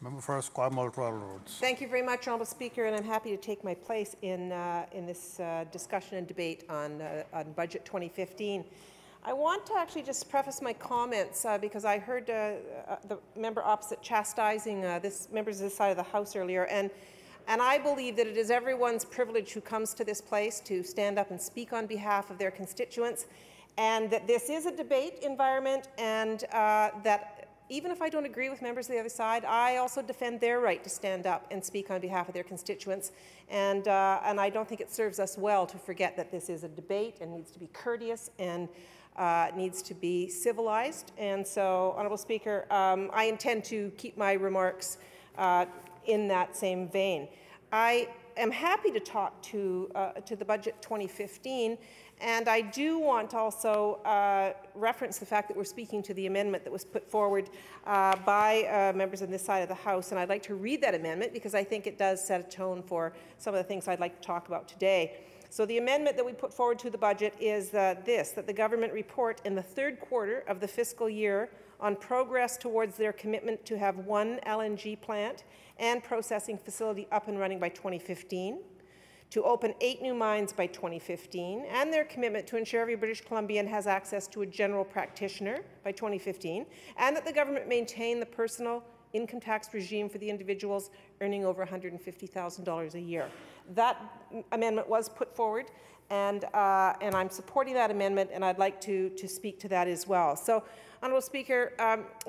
Member for Esquimalt Roads. Thank you very much, Honourable Speaker, and I'm happy to take my place in this discussion and debate on Budget 2015. I want to actually just preface my comments because I heard the member opposite chastising members of this side of the House earlier, and I believe that it is everyone's privilege who comes to this place to stand up and speak on behalf of their constituents, and that this is a debate environment, and that even if I don't agree with members of the other side, I also defend their right to stand up and speak on behalf of their constituents. And I don't think it serves us well to forget that this is a debate and needs to be courteous and needs to be civilized. And so, Honourable Speaker, I intend to keep my remarks in that same vein. I am happy to talk to the Budget 2015, and I do want to also reference the fact that we're speaking to the amendment that was put forward by members on this side of the House, and I'd like to read that amendment because I think it does set a tone for some of the things I'd like to talk about today. So the amendment that we put forward to the budget is that the government report in the third quarter of the fiscal year on progress towards their commitment to have one LNG plant and processing facility up and running by 2015, to open 8 new mines by 2015, and their commitment to ensure every British Columbian has access to a general practitioner by 2015, and that the government maintain the personal income tax regime for the individuals earning over $150,000 a year. That amendment was put forward, and I'm supporting that amendment, and I'd like to speak to that as well. So, Honourable Speaker,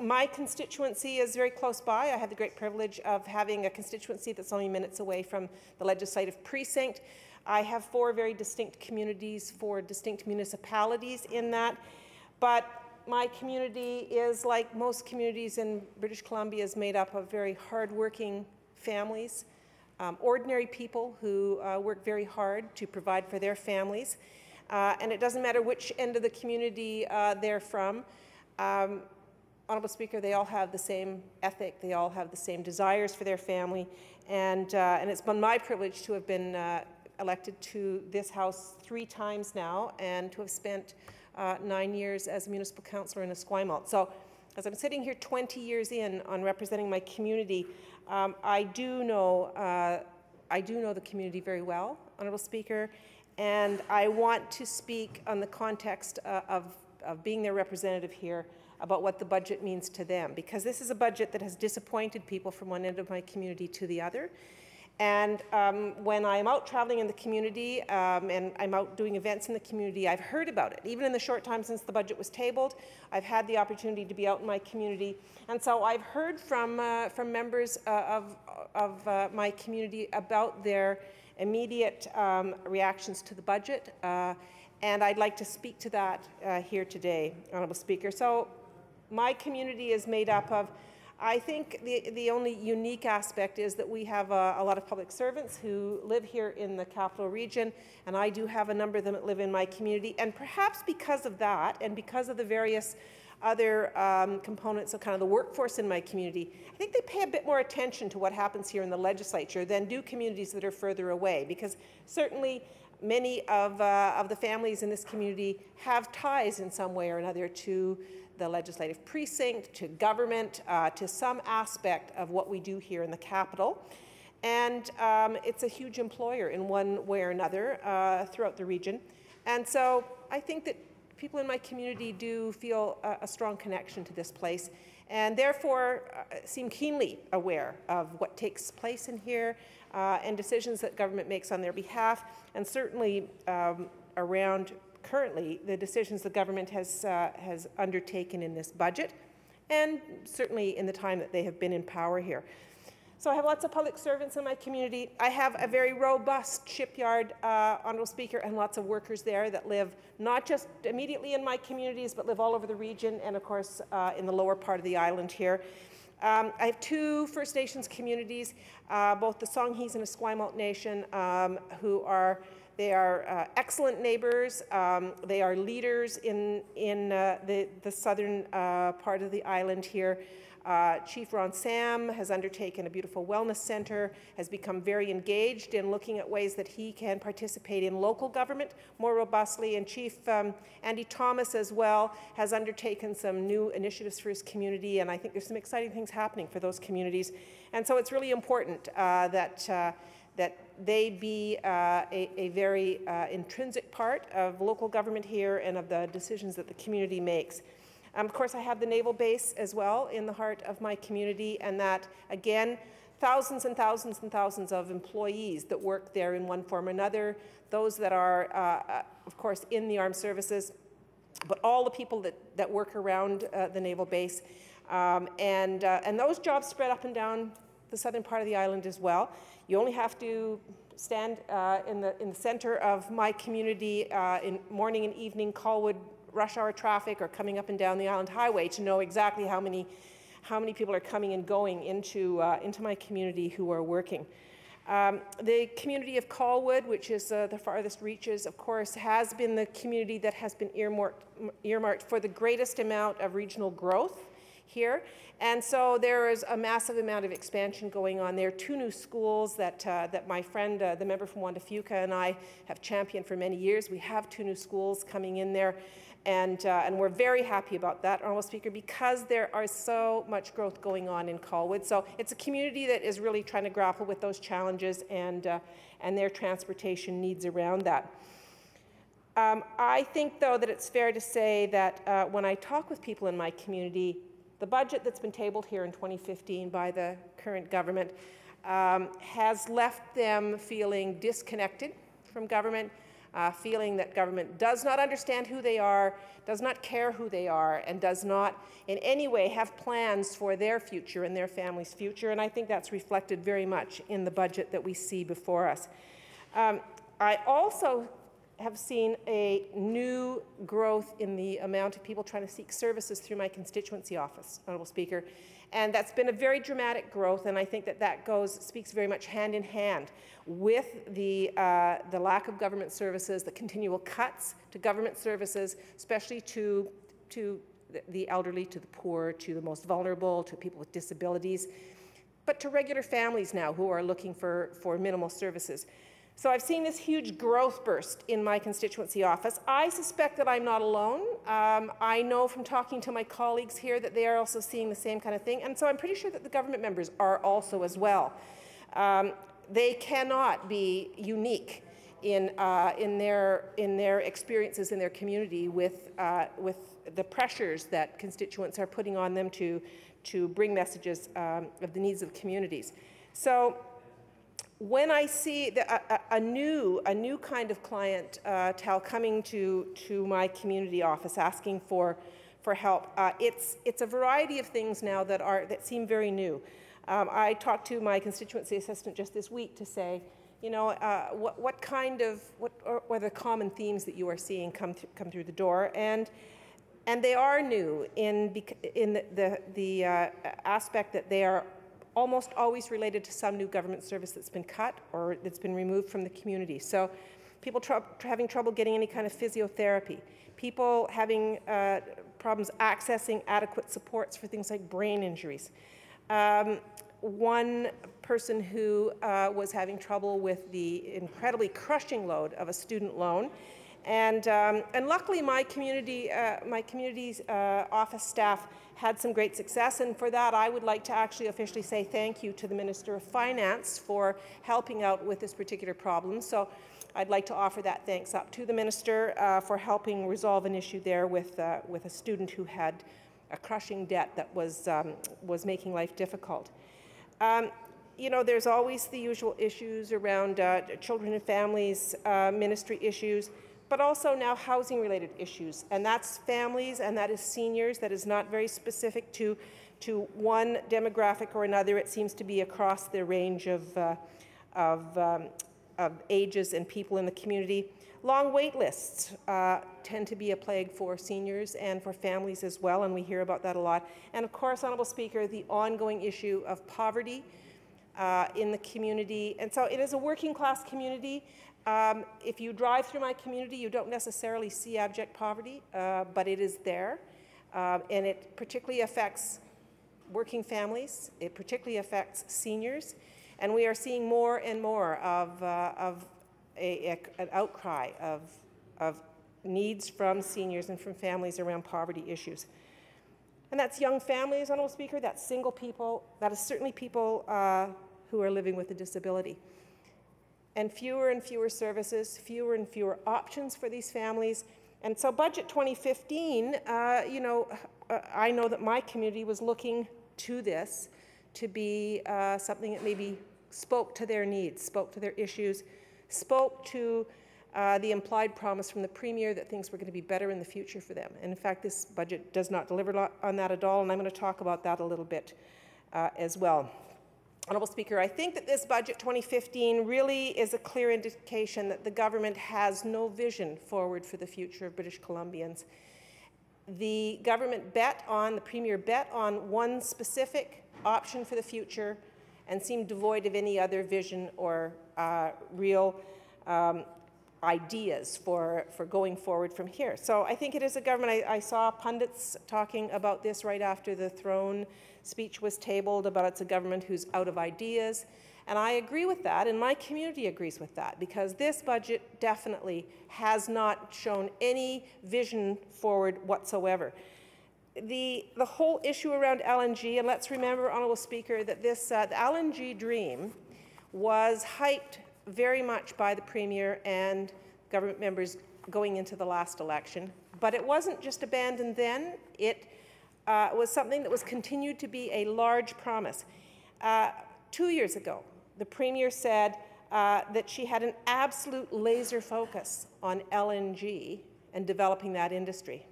my constituency is very close by. I have the great privilege of having a constituency that's only minutes away from the legislative precinct. I have 4 very distinct communities, 4 distinct municipalities in that, but my community is, like most communities in British Columbia, is made up of very hard-working families, ordinary people who work very hard to provide for their families, and it doesn't matter which end of the community they're from. Honourable Speaker, they all have the same ethic, they all have the same desires for their family, and it's been my privilege to have been elected to this House 3 times now, and to have spent 9 years as a municipal councillor in Esquimalt. So, as I'm sitting here 20 years in on representing my community, I do know the community very well, Honourable Speaker, and I want to speak on the context of being their representative here about what the budget means to them, because this is a budget that has disappointed people from one end of my community to the other. And when I'm out traveling in the community and I'm out doing events in the community, I've heard about it. Even in the short time since the budget was tabled, I've had the opportunity to be out in my community. And so I've heard from members of my community about their immediate reactions to the budget. And I'd like to speak to that here today, Honourable Speaker. So my community is made up of, I think the only unique aspect is that we have a lot of public servants who live here in the capital region, and I do have a number of them that live in my community. And perhaps because of that, and because of the various other components of kind of the workforce in my community, I think they pay a bit more attention to what happens here in the legislature than do communities that are further away, because certainly many of the families in this community have ties in some way or another to the legislative precinct, to government, to some aspect of what we do here in the capital. And it's a huge employer in one way or another throughout the region. And so I think that people in my community do feel a strong connection to this place, and therefore seem keenly aware of what takes place in here and decisions that government makes on their behalf, and certainly around currently the decisions the government has undertaken in this budget, and certainly in the time that they have been in power here. So I have lots of public servants in my community. I have a very robust shipyard, Honourable Speaker, and lots of workers there that live not just immediately in my communities, but live all over the region and, of course, in the lower part of the island here. I have 2 First Nations communities, both the Songhees and Esquimalt Nation, who are excellent neighbours. They are leaders in the southern part of the island here. Chief Ron Sam has undertaken a beautiful wellness center, has become very engaged in looking at ways that he can participate in local government more robustly, and Chief Andy Thomas as well has undertaken some new initiatives for his community, and I think there's some exciting things happening for those communities. And so it's really important that they be a very intrinsic part of local government here and of the decisions that the community makes. Of course, I have the naval base as well in the heart of my community, and that, again, thousands and thousands and thousands of employees that work there in one form or another, those that are, of course, in the armed services, but all the people that work around the naval base. And those jobs spread up and down the southern part of the island as well. You only have to stand in the center of my community in morning and evening Colwood rush hour traffic or coming up and down the Island Highway to know exactly how many people are coming and going into my community who are working. The community of Colwood, which is the farthest reaches, of course, has been the community that has been earmarked for the greatest amount of regional growth here. And so there is a massive amount of expansion going on there. 2 new schools that my friend, the member from Juan de Fuca, and I have championed for many years. We have 2 new schools coming in there. And we're very happy about that, Honourable Speaker, because there are so much growth going on in Colwood. So it's a community that is really trying to grapple with those challenges and their transportation needs around that. I think, though, that it's fair to say that when I talk with people in my community, the budget that's been tabled here in 2015 by the current government has left them feeling disconnected from government, feeling that government does not understand who they are, does not care who they are, and does not in any way have plans for their future and their family's future. And I think that's reflected very much in the budget that we see before us. I also have seen a new growth in the amount of people trying to seek services through my constituency office, Honourable Speaker. And that's been a very dramatic growth, and I think that speaks very much hand in hand with the lack of government services, the continual cuts to government services, especially to the elderly, to the poor, to the most vulnerable, to people with disabilities, but to regular families now who are looking for minimal services. So I've seen this huge growth burst in my constituency office. I suspect that I'm not alone. I know from talking to my colleagues here that they are also seeing the same kind of thing, and so I'm pretty sure that the government members are also as well. They cannot be unique in their experiences in their community with the pressures that constituents are putting on them to bring messages of the needs of communities. So when I see a new kind of clientele coming to my community office asking for help, it's a variety of things now that seem very new. I talked to my constituency assistant just this week to say, you know, what are the common themes that you are seeing come through the door, and they are new in the aspect that they are almost always related to some new government service that's been cut or that's been removed from the community. So people having trouble getting any kind of physiotherapy, people having problems accessing adequate supports for things like brain injuries. One person who was having trouble with the incredibly crushing load of a student loan. And luckily, my community's office staff had some great success, and for that, I would like to actually officially say thank you to the Minister of Finance for helping out with this particular problem. So I'd like to offer that thanks up to the Minister for helping resolve an issue there with a student who had a crushing debt that was making life difficult. You know, there's always the usual issues around children and families, ministry issues, but also now housing-related issues, and that's families, and that is seniors. That is not very specific to one demographic or another. It seems to be across the range of ages and people in the community. Long wait lists tend to be a plague for seniors and for families as well, and we hear about that a lot. And of course, Honourable Speaker, the ongoing issue of poverty in the community. And so it is a working-class community. If you drive through my community, you don't necessarily see abject poverty, but it is there, and it particularly affects working families. It particularly affects seniors. And we are seeing more and more of an outcry of needs from seniors and from families around poverty issues. And that's young families, Honourable Speaker, that's single people, that is certainly people who are living with a disability. And fewer services, fewer and fewer options for these families. And so Budget 2015, I know that my community was looking to this to be something that maybe spoke to their needs, spoke to their issues, spoke to the implied promise from the Premier that things were going to be better in the future for them. And in fact, this budget does not deliver on that at all, and I'm going to talk about that a little bit as well. Honourable Speaker, I think that this Budget 2015 really is a clear indication that the government has no vision forward for the future of British Columbians. The government the Premier bet on one specific option for the future and seemed devoid of any other vision or real ideas for going forward from here. So I think it is a government, I saw pundits talking about this right after the throne speech was tabled, about it's a government who's out of ideas. And I agree with that, and my community agrees with that, because this budget definitely has not shown any vision forward whatsoever. The whole issue around LNG, and let's remember, Honourable Speaker, that this the LNG dream was hyped very much by the Premier and government members going into the last election. But it wasn't just abandoned then. It was something that was continued to be a large promise. 2 years ago, the Premier said that she had an absolute laser focus on LNG and developing that industry.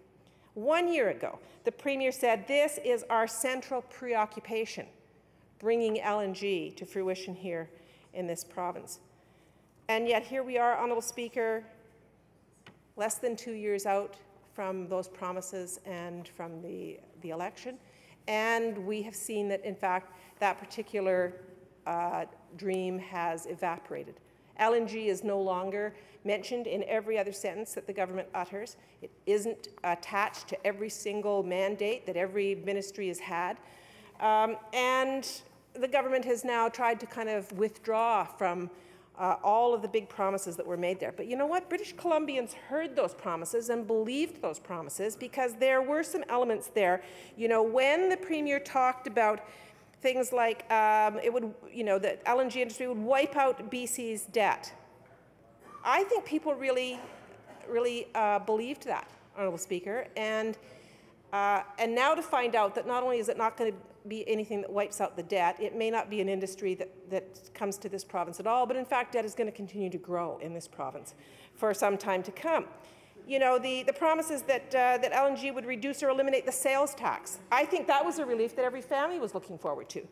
1 year ago, the Premier said this is our central preoccupation, bringing LNG to fruition here in this province. And yet here we are, Honourable Speaker, less than 2 years out from those promises and from the election, and we have seen that, in fact, that particular dream has evaporated. LNG is no longer mentioned in every other sentence that the government utters. It isn't attached to every single mandate that every ministry has had. And the government has now tried to kind of withdraw from all of the big promises that were made there. But you know what? British Columbians heard those promises and believed those promises, because there were some elements there. You know, when the Premier talked about things like the LNG industry would wipe out BC's debt, I think people really believed that, Honourable Speaker. And now to find out that not only is it not going to be anything that wipes out the debt, it may not be an industry that comes to this province at all, but in fact debt is going to continue to grow in this province for some time to come. You know, the promises that LNG would reduce or eliminate the sales tax, I think that was a relief that every family was looking forward to,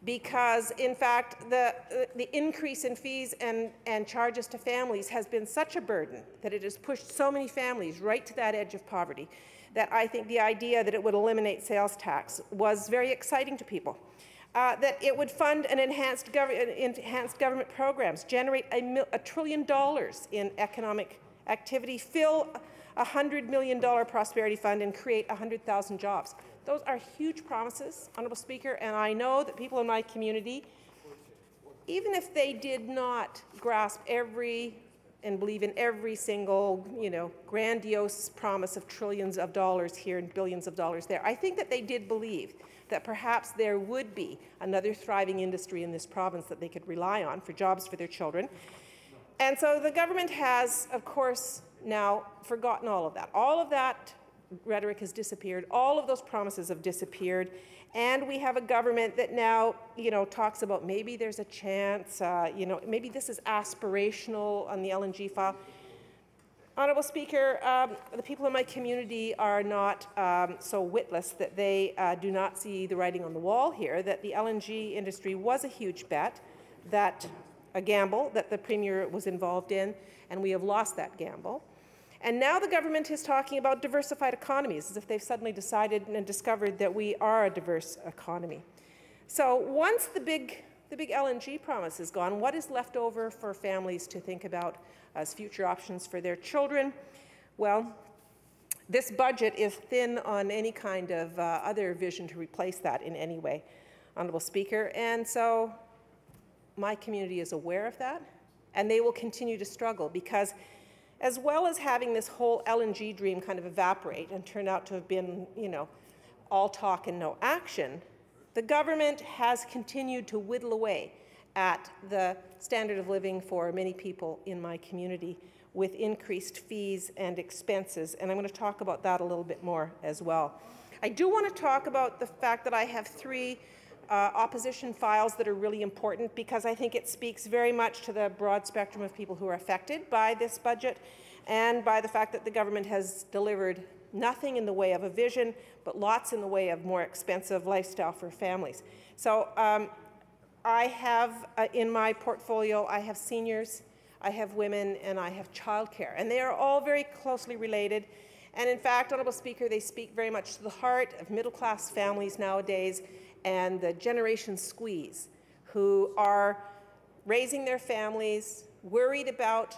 because in fact the increase in fees and charges to families has been such a burden that it has pushed so many families right to that edge of poverty, that I think the idea that it would eliminate sales tax was very exciting to people. That it would fund an enhanced government programs, generate $1 trillion in economic activity, fill a $100 million prosperity fund, and create 100,000 jobs. Those are huge promises, Honourable Speaker, and I know that people in my community, even if they did not grasp and believe in every single, grandiose promise of trillions of dollars here and billions of dollars there, I think that they did believe that perhaps there would be another thriving industry in this province that they could rely on for jobs for their children. And so the government has, of course, now forgotten all of that. All of that rhetoric has disappeared. All of those promises have disappeared. And we have a government that now, talks about maybe there's a chance, maybe this is aspirational on the LNG file. Honourable Speaker, the people in my community are not so witless that they do not see the writing on the wall here, that the LNG industry was a huge bet, a gamble that the Premier was involved in, and we have lost that gamble. And now the government is talking about diversified economies, as if they've suddenly decided and discovered that we are a diverse economy. So once the big LNG promise is gone, what is left over for families to think about as future options for their children? Well, This budget is thin on any kind of other vision to replace that in any way, Honourable Speaker. And so my community is aware of that, and they will continue to struggle because as well as having this whole LNG dream kind of evaporate and turn out to have been, all talk and no action, the government has continued to whittle away at the standard of living for many people in my community with increased fees and expenses, and I'm going to talk about that a little bit more as well. I do want to talk about the fact that I have 3 opposition files that are really important because I think it speaks very much to the broad spectrum of people who are affected by this budget and by the fact that the government has delivered nothing in the way of a vision, but lots in the way of more expensive lifestyle for families. So I have in my portfolio, I have seniors, I have women, and I have childcare, and they are all very closely related. And in fact, Honourable Speaker, they speak very much to the heart of middle-class families nowadays and the generation squeeze who are raising their families, worried about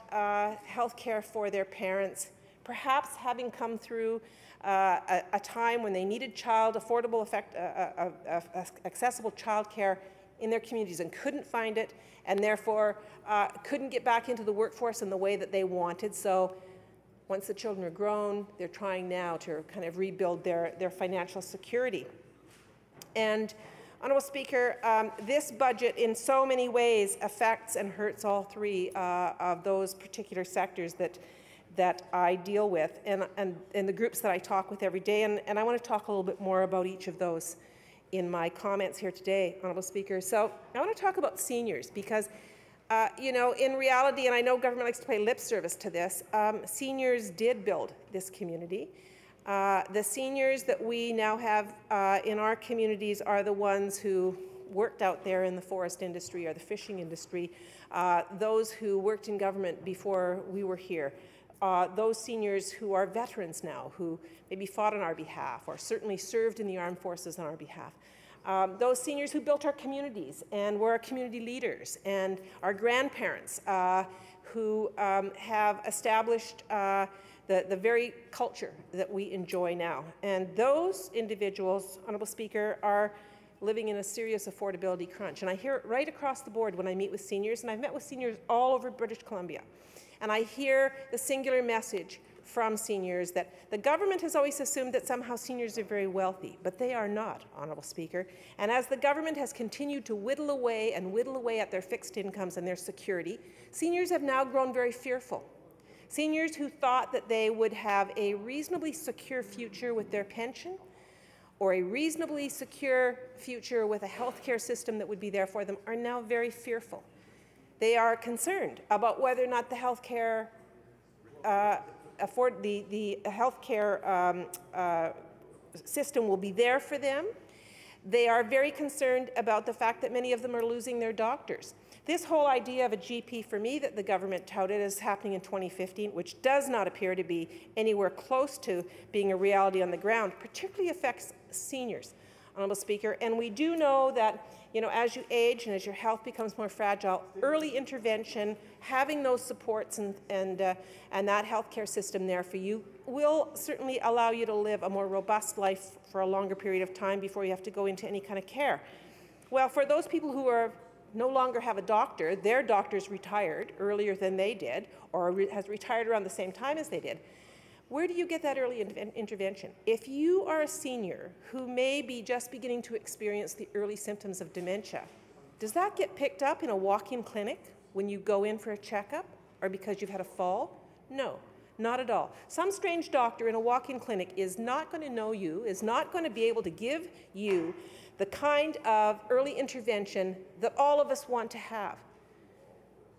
health care for their parents, perhaps having come through a time when they needed affordable, accessible childcare in their communities and couldn't find it, and therefore couldn't get back into the workforce in the way that they wanted. So once the children are grown, they're trying now to kind of rebuild their financial security. And Honourable Speaker, this budget in so many ways affects and hurts all 3 of those particular sectors that I deal with and the groups that I talk with every day. And I want to talk a little bit more about each of those in my comments here today, Honourable Speaker. So I want to talk about seniors because, in reality, and I know government likes to pay lip service to this, seniors did build this community. The seniors that we now have in our communities are the ones who worked out there in the forest industry or the fishing industry, those who worked in government before we were here, those seniors who are veterans now, who maybe fought on our behalf or certainly served in the armed forces on our behalf. Those seniors who built our communities and were our community leaders, and our grandparents who have established the very culture that we enjoy now. And those individuals, Honourable Speaker, are living in a serious affordability crunch. And I hear it right across the board when I meet with seniors, and I've met with seniors all over British Columbia. And I hear the singular message from seniors that the government has always assumed that somehow seniors are very wealthy, but they are not, Honourable Speaker. And as the government has continued to whittle away at their fixed incomes and their security, seniors have now grown very fearful. Seniors who thought that they would have a reasonably secure future with their pension or a reasonably secure future with a health care system that would be there for them are now very fearful. They are concerned about whether or not the health care system will be there for them. They are very concerned about the fact that many of them are losing their doctors. This whole idea of a GP for me that the government touted as happening in 2015, which does not appear to be anywhere close to being a reality on the ground, particularly affects seniors, Honourable Speaker. And we do know that, as you age and as your health becomes more fragile, early intervention, having those supports and that healthcare system there for you will certainly allow you to live a more robust life for a longer period of time before you have to go into any kind of care. Well, for those people who are no longer have a doctor, their doctor's retired earlier than they did or has retired around the same time as they did, where do you get that early intervention? If you are a senior who may be just beginning to experience the early symptoms of dementia, does that get picked up in a walk-in clinic when you go in for a checkup or because you've had a fall? No, not at all. Some strange doctor in a walk-in clinic is not going to know you, is not going to be able to give you the kind of early intervention that all of us want to have.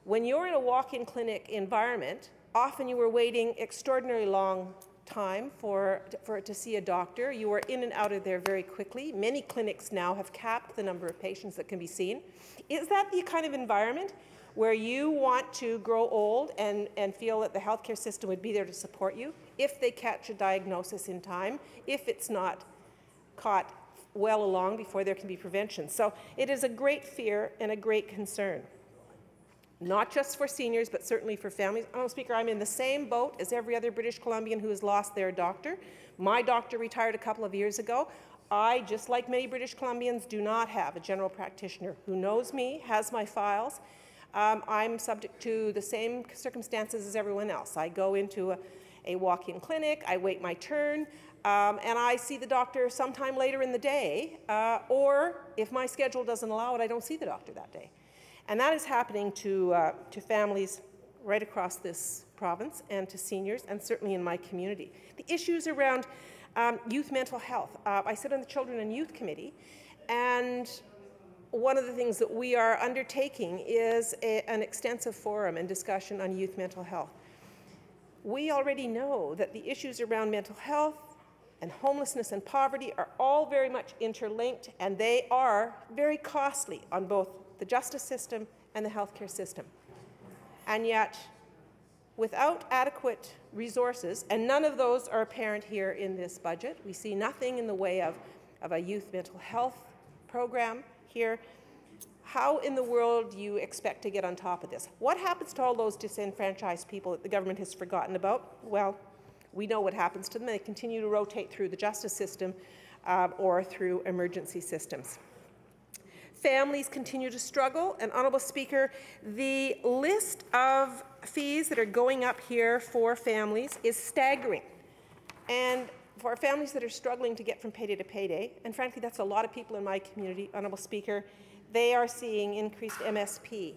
When you're in a walk-in clinic environment, often you were waiting extraordinarily long time to see a doctor. You are in and out of there very quickly. Many clinics now have capped the number of patients that can be seen. Is that the kind of environment where you want to grow old and feel that the healthcare system would be there to support you if they catch a diagnosis in time, if it's not caught well along before there can be prevention? So it is a great fear and a great concern. not just for seniors, but certainly for families. Honourable Speaker, I'm in the same boat as every other British Columbian who has lost their doctor. My doctor retired a couple of years ago. I, just like many British Columbians, do not have a general practitioner who knows me, has my files. I'm subject to the same circumstances as everyone else. I go into a walk-in clinic, I wait my turn, and I see the doctor sometime later in the day, or if my schedule doesn't allow it, I don't see the doctor that day. And that is happening to families right across this province and to seniors, and certainly in my community. The issues around youth mental health. I sit on the Children and Youth Committee, and one of the things that we are undertaking is an extensive forum and discussion on youth mental health. We already know that the issues around mental health and homelessness and poverty are all very much interlinked, and they are very costly on both the justice system and the healthcare system. And yet, without adequate resources, and none of those are apparent here in this budget, we see nothing in the way of a youth mental health program here. How in the world do you expect to get on top of this? What happens to all those disenfranchised people that the government has forgotten about? Well, we know what happens to them. They continue to rotate through the justice system or through emergency systems. Families continue to struggle, and Honourable Speaker, the list of fees that are going up here for families is staggering. And for families that are struggling to get from payday to payday, and frankly that's a lot of people in my community, Honourable Speaker, they are seeing increased MSP,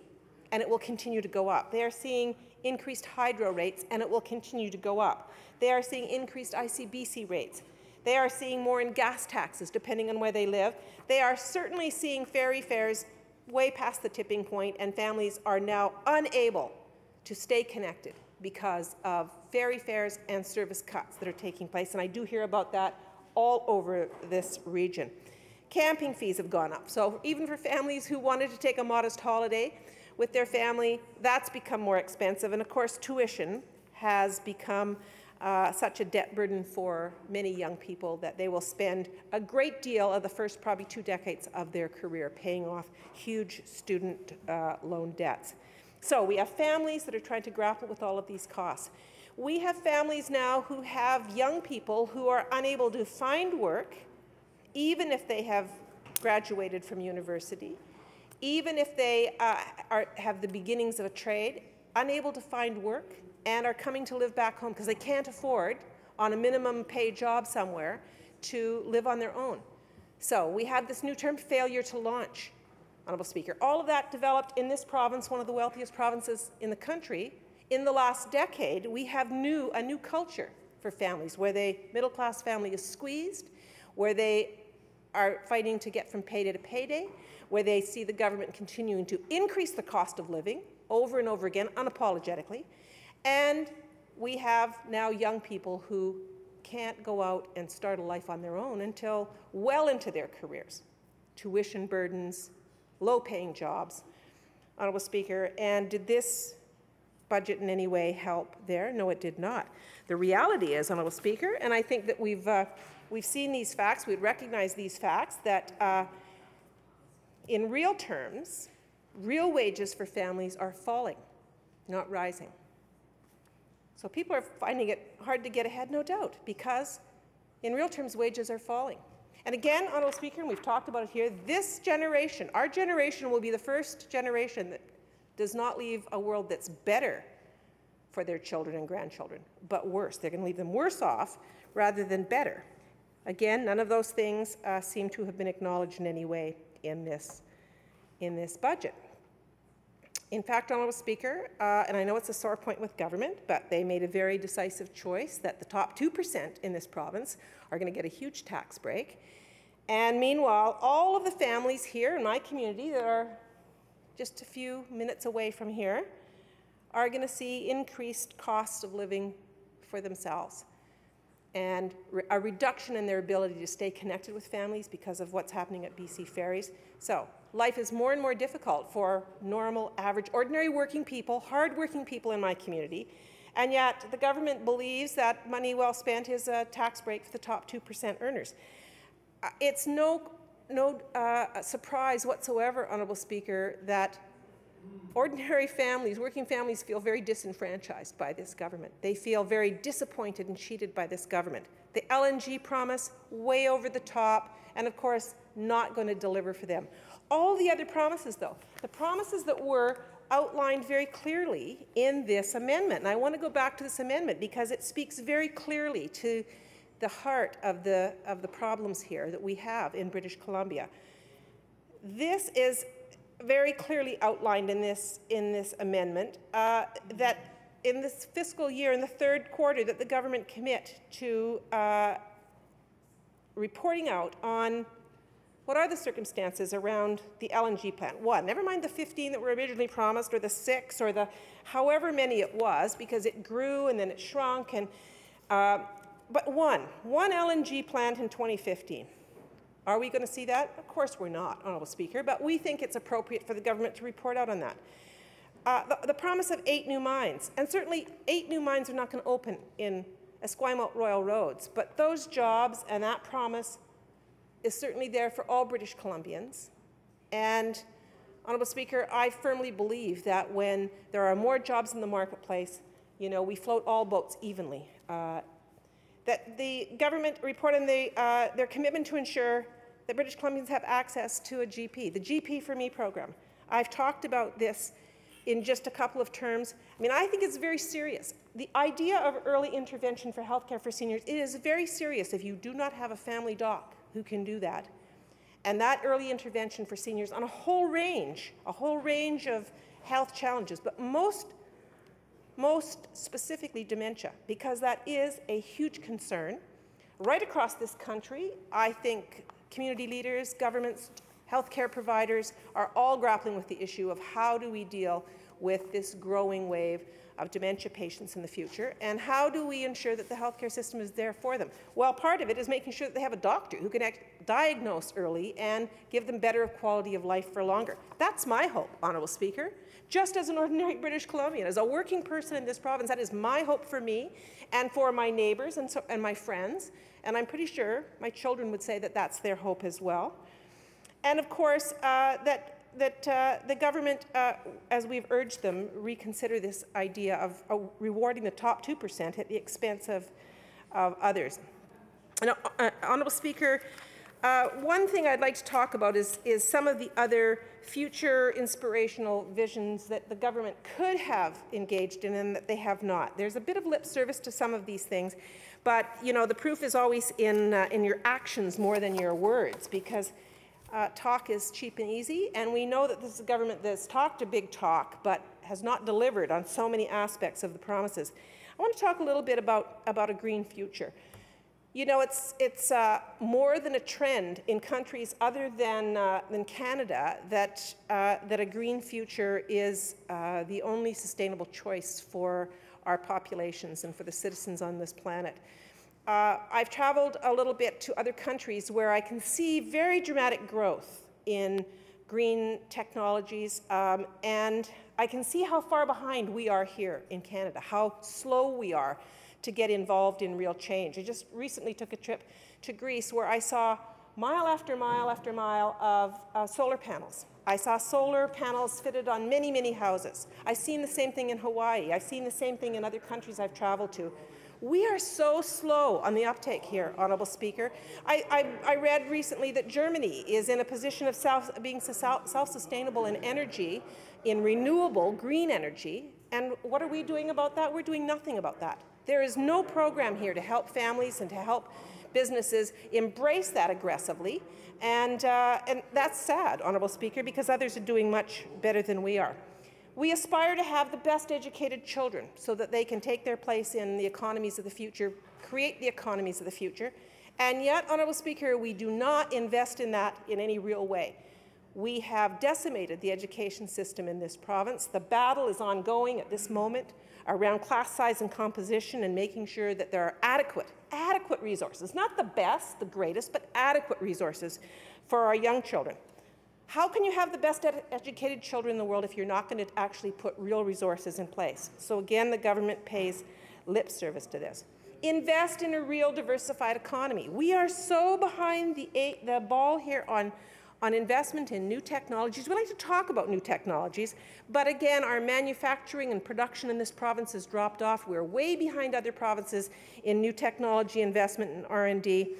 and it will continue to go up. They are seeing increased hydro rates, and it will continue to go up. They are seeing increased ICBC rates. They are seeing more in gas taxes, depending on where they live. They are certainly seeing ferry fares way past the tipping point, and families are now unable to stay connected because of ferry fares and service cuts that are taking place, and I do hear about that all over this region. Camping fees have gone up, so even for families who wanted to take a modest holiday with their family, that's become more expensive, and of course tuition has become such a debt burden for many young people that they will spend a great deal of the first probably 2 decades of their career paying off huge student loan debts. So we have families that are trying to grapple with all of these costs. We have families now who have young people who are unable to find work, even if they have graduated from university, even if they have the beginnings of a trade, unable to find work, and are coming to live back home because they can't afford, on a minimum paid job somewhere, to live on their own. So we have this new term, failure to launch, Honourable Speaker. All of that developed in this province, one of the wealthiest provinces in the country. In the last decade, we have a new culture for families where the middle-class family is squeezed, where they are fighting to get from payday to payday, where they see the government continuing to increase the cost of living over and over again, unapologetically. And we have now young people who can't go out and start a life on their own until well into their careers. Tuition burdens, low-paying jobs, Honourable Speaker, and did this budget in any way help there? No, it did not. The reality is, Honourable Speaker, and I think that we've seen these facts, we'd recognize these facts, that in real terms, real wages for families are falling, not rising. So people are finding it hard to get ahead, no doubt, because in real terms, wages are falling. And again, Honourable Speaker, and we've talked about it here, this generation, our generation will be the first generation that does not leave a world that's better for their children and grandchildren, but worse. They're going to leave them worse off rather than better. Again, none of those things seem to have been acknowledged in any way in this budget. In fact, Honourable Speaker, and I know it's a sore point with government, but they made a very decisive choice that the top 2% in this province are going to get a huge tax break. And meanwhile, all of the families here in my community that are just a few minutes away from here are going to see increased costs of living for themselves and a reduction in their ability to stay connected with families because of what's happening at BC Ferries. So life is more and more difficult for normal, average, ordinary working people, hard-working people in my community, and yet the government believes that money well spent is a tax break for the top 2% earners. It's no surprise whatsoever, Honourable Speaker, that ordinary families, working families, feel very disenfranchised by this government. They feel very disappointed and cheated by this government. The LNG promise, way over the top, and of course, not going to deliver for them. All the other promises, though, the promises that were outlined very clearly in this amendment, and I want to go back to this amendment because it speaks very clearly to the heart of the problems here that we have in British Columbia. This is very clearly outlined in this amendment that in this fiscal year, in the third quarter, that the government commit to reporting out on what are the circumstances around the LNG plant. One, never mind the 15 that were originally promised, or the 6, or the however many it was, because it grew and then it shrunk. And but one LNG plant in 2015. Are we going to see that? Of course we're not, Honourable Speaker, but we think it's appropriate for the government to report out on that. The promise of 8 new mines, and certainly 8 new mines are not going to open in Esquimalt Royal Roads, but those jobs and that promise is certainly there for all British Columbians. And, Honourable Speaker, I firmly believe that when there are more jobs in the marketplace, you know, we float all boats evenly. That the government report on their commitment to ensure that British Columbians have access to a GP, the GP for Me program. I've talked about this in just a couple of terms. I mean, I think it's very serious. The idea of early intervention for healthcare for seniors, it is very serious if you do not have a family doc who can do that. And that early intervention for seniors on a whole range of health challenges, but most specifically dementia, because that is a huge concern. Right across this country, I think community leaders, governments, healthcare providers are all grappling with the issue of how do we deal with this growing wave of dementia patients in the future, and how do we ensure that the healthcare system is there for them? Well, part of it is making sure that they have a doctor who can diagnose early and give them better quality of life for longer. That's my hope, Honourable Speaker. Just as an ordinary British Columbian, as a working person in this province, that is my hope for me and for my neighbours and my friends, and I'm pretty sure my children would say that that's their hope as well. And of course, that the government, as we've urged them, reconsider this idea of rewarding the top 2% at the expense of others. And, Honourable Speaker, one thing I'd like to talk about is some of the other future inspirational visions that the government could have engaged in and that they have not. There's a bit of lip service to some of these things, but you know, the proof is always in your actions more than your words, because talk is cheap and easy, and we know that this is a government that's talked a big talk but has not delivered on so many aspects of the promises. I want to talk a little bit about a green future. You know, it's more than a trend in countries other than Canada that a green future is the only sustainable choice for our populations and for the citizens on this planet. I've traveled a little bit to other countries where I can see very dramatic growth in green technologies, and I can see how far behind we are here in Canada, how slow we are to get involved in real change. I just recently took a trip to Greece where I saw mile after mile after mile of solar panels. I saw solar panels fitted on many, many houses. I've seen the same thing in Hawaii. I've seen the same thing in other countries I've traveled to. We are so slow on the uptake here, Honourable Speaker. I read recently that Germany is in a position of being self-sustainable in energy, in renewable green energy, and what are we doing about that? We're doing nothing about that. There is no program here to help families and to help businesses embrace that aggressively, and that's sad, Honourable Speaker, because others are doing much better than we are. We aspire to have the best educated children so that they can take their place in the economies of the future, create the economies of the future, and yet, Honourable Speaker, we do not invest in that in any real way. We have decimated the education system in this province. The battle is ongoing at this moment around class size and composition and making sure that there are adequate resources, not the best, the greatest, but adequate resources for our young children. How can you have the best educated children in the world if you're not going to actually put real resources in place? So again, the government pays lip service to this. Invest in a real diversified economy. We are so behind the ball here on on investment in new technologies. We like to talk about new technologies, but again, our manufacturing and production in this province has dropped off. We're way behind other provinces in new technology investment and R&D.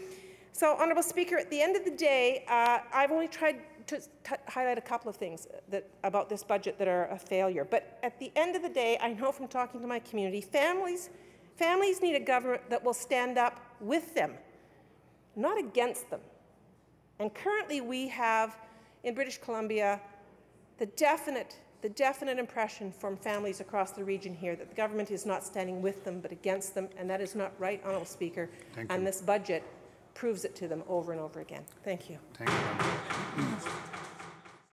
So, Honourable Speaker, at the end of the day, I've only tried to highlight a couple of things about this budget that are a failure. But at the end of the day, I know from talking to my community, families need a government that will stand up with them, not against them. And currently we have, in British Columbia, the definite impression from families across the region here that the government is not standing with them but against them, and that is not right, Honourable Speaker. Thank you. And this budget proves it to them over and over again. Thank you. Thank you.